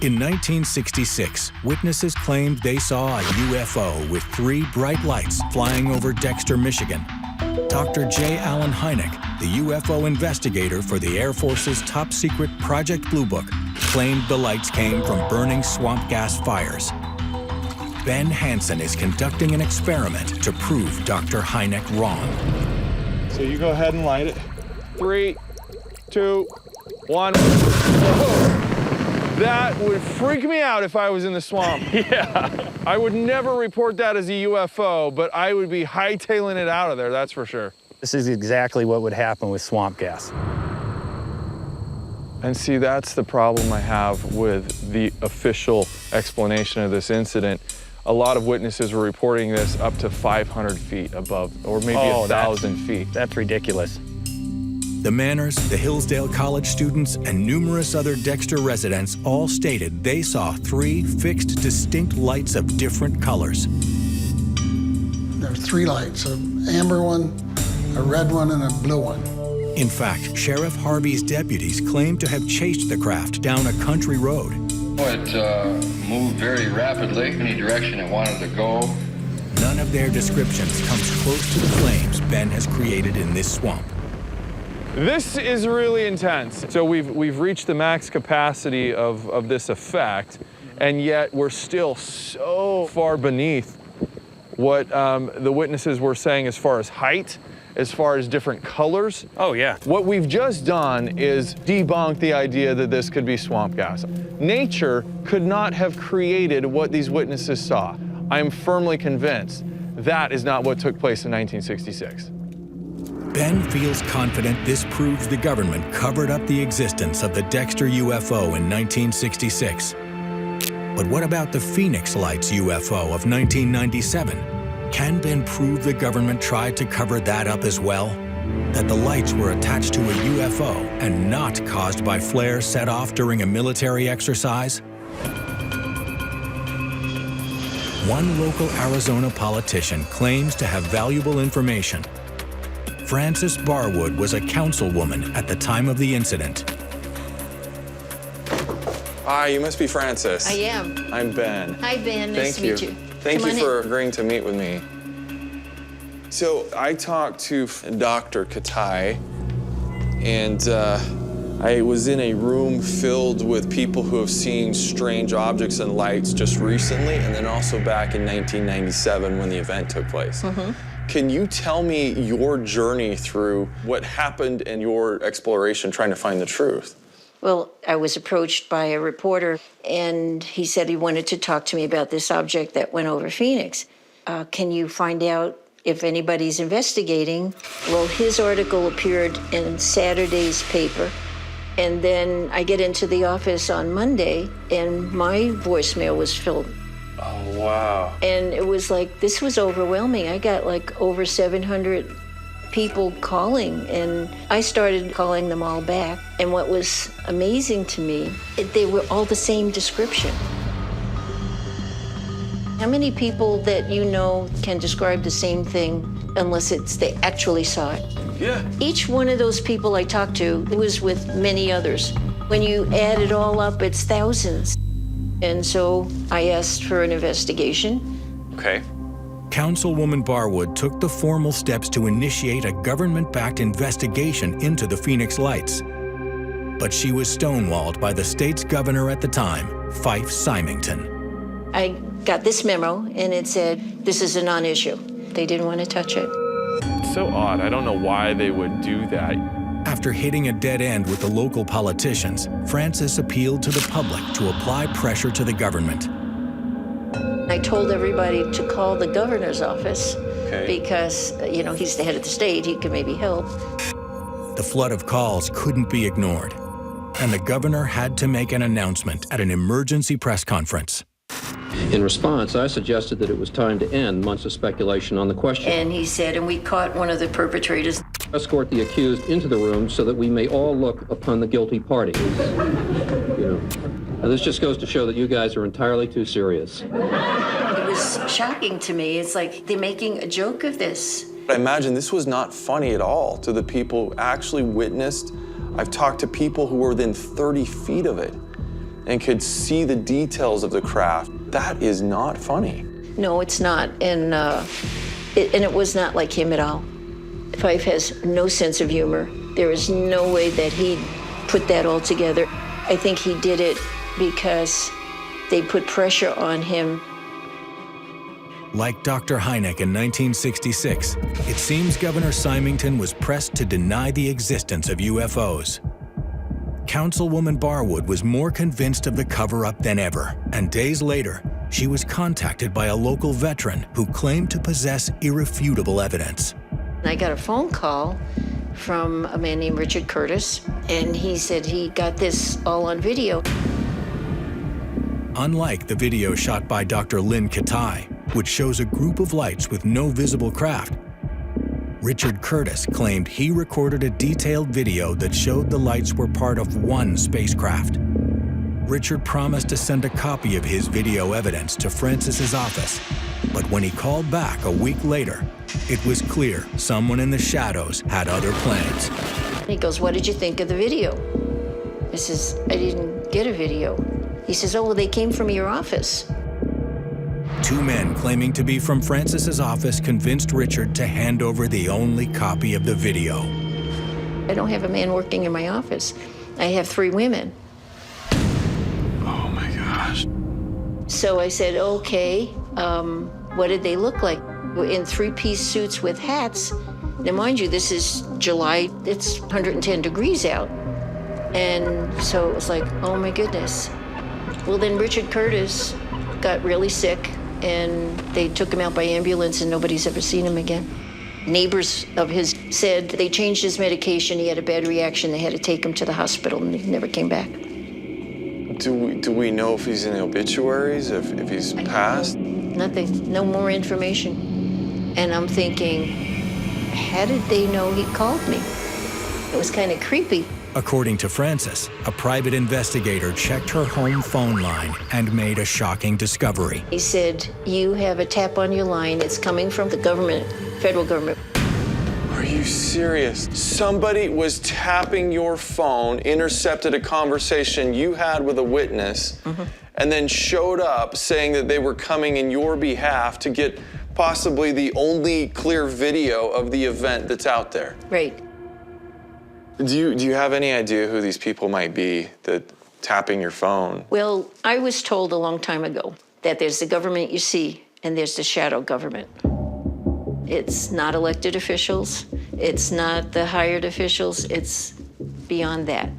In 1966, witnesses claimed they saw a UFO with 3 bright lights flying over Dexter, Michigan. Dr. J. Allen Hynek, the UFO investigator for the Air Force's top-secret Project Blue Book, claimed the lights came from burning swamp gas fires. Ben Hansen is conducting an experiment to prove Dr. Hynek wrong. So you go ahead and light it. 3, 2, 1. Whoa. That would freak me out if I was in the swamp. Yeah. I would never report that as a UFO, but I would be hightailing it out of there, that's for sure. This is exactly what would happen with swamp gas. And see, that's the problem I have with the official explanation of this incident. A lot of witnesses were reporting this up to 500 feet above, or maybe 1,000 feet. That's ridiculous. The Manners, the Hillsdale College students, and numerous other Dexter residents all stated they saw 3 fixed, distinct lights of different colors. There were 3 lights, an amber one, a red one, and a blue one. In fact, Sheriff Harvey's deputies claimed to have chased the craft down a country road. It moved very rapidly, any direction it wanted to go. None of their descriptions comes close to the flames Ben has created in this swamp. This is really intense. So we've reached the max capacity of this effect, and yet we're still so far beneath what the witnesses were saying as far as height, as far as different colors. Oh, yeah. What we've just done is debunk the idea that this could be swamp gas. Nature could not have created what these witnesses saw. I'm firmly convinced that is not what took place in 1966. Ben feels confident this proves the government covered up the existence of the Dexter UFO in 1966. But what about the Phoenix Lights UFO of 1997? Can Ben prove the government tried to cover that up as well? That the lights were attached to a UFO and not caused by flares set off during a military exercise? One local Arizona politician claims to have valuable information. Frances Barwood was a councilwoman at the time of the incident. Hi, you must be Frances. I am. I'm Ben. Hi, Ben. Nice to meet you. Thank you for agreeing to meet with me. So I talked to Dr. Katai, and I was in a room filled with people who have seen strange objects and lights just recently, and then also back in 1997 when the event took place. Mm-hmm. Can you tell me your journey through what happened and your exploration trying to find the truth? Well, I was approached by a reporter, and he said he wanted to talk to me about this object that went over Phoenix. Can you find out if anybody's investigating? Well, his article appeared in Saturday's paper, and then I get into the office on Monday, and my voicemail was filled. Oh, wow. And it was like, this was overwhelming. I got like over 700 people calling, and I started calling them all back. And what was amazing to me, they were all the same description. How many people that you know can describe the same thing unless they actually saw it? Yeah. Each one of those people I talked to was with many others. When you add it all up, it's thousands. And so I asked for an investigation. Okay. Councilwoman Barwood took the formal steps to initiate a government-backed investigation into the Phoenix Lights. But she was stonewalled by the state's governor at the time, Fife Symington. I got this memo, and it said, this is a non-issue. They didn't want to touch it. It's so odd. I don't know why they would do that. After hitting a dead end with the local politicians, Frances appealed to the public to apply pressure to the government. I told everybody to call the governor's office because, he's the head of the state, he could maybe help. The flood of calls couldn't be ignored, and the governor had to make an announcement at an emergency press conference. In response, I suggested that it was time to end months of speculation on the question. And he said, and we caught one of the perpetrators. Escort the accused into the room so that we may all look upon the guilty party. Now, this just goes to show that you guys are entirely too serious. It was shocking to me. It's like they're making a joke of this. I imagine this was not funny at all to the people who actually witnessed. I've talked to people who were within 30 feet of it. and could see the details of the craft. That is not funny. No, it's not. And it was not like him at all. Fife has no sense of humor. There is no way that he put that all together. I think he did it because they put pressure on him. Like Dr. Hynek in 1966, it seems Governor Symington was pressed to deny the existence of UFOs. Councilwoman Barwood was more convinced of the cover-up than ever, and days later, she was contacted by a local veteran who claimed to possess irrefutable evidence. I got a phone call from a man named Richard Curtis, and he said he got this all on video. Unlike the video shot by Dr. Lynn Katai, which shows a group of lights with no visible craft, Richard Curtis claimed he recorded a detailed video that showed the lights were part of one spacecraft. Richard promised to send a copy of his video evidence to Francis's office, but when he called back a week later, it was clear someone in the shadows had other plans. He goes, "What did you think of the video?" I says, "I didn't get a video." He says, "Oh, well, they came from your office." Two men claiming to be from Francis's office convinced Richard to hand over the only copy of the video. I don't have a man working in my office. I have 3 women. Oh my gosh. So I said, "Okay, what did they look like?" In 3-piece suits with hats. Now, mind you, this is July, it's 110 degrees out. And so it was like, oh my goodness. Well, then Richard Curtis got really sick, and they took him out by ambulance, and nobody's ever seen him again. Neighbors of his said they changed his medication, he had a bad reaction, they had to take him to the hospital, and he never came back. Do we know if he's in the obituaries, if he's passed? Nothing, no more information. And I'm thinking, how did they know he called me? It was kind of creepy. According to Francis, a private investigator checked her home phone line and made a shocking discovery. He said, "You have a tap on your line. It's coming from the government, federal government." Are you serious? Somebody was tapping your phone, intercepted a conversation you had with a witness, and then showed up saying that they were coming in your behalf to get possibly the only clear video of the event that's out there. Right. Do you have any idea who these people might be that tapping your phone? Well, I was told a long time ago that there's the government you see and there's the shadow government. It's not elected officials. It's not the hired officials. It's beyond that.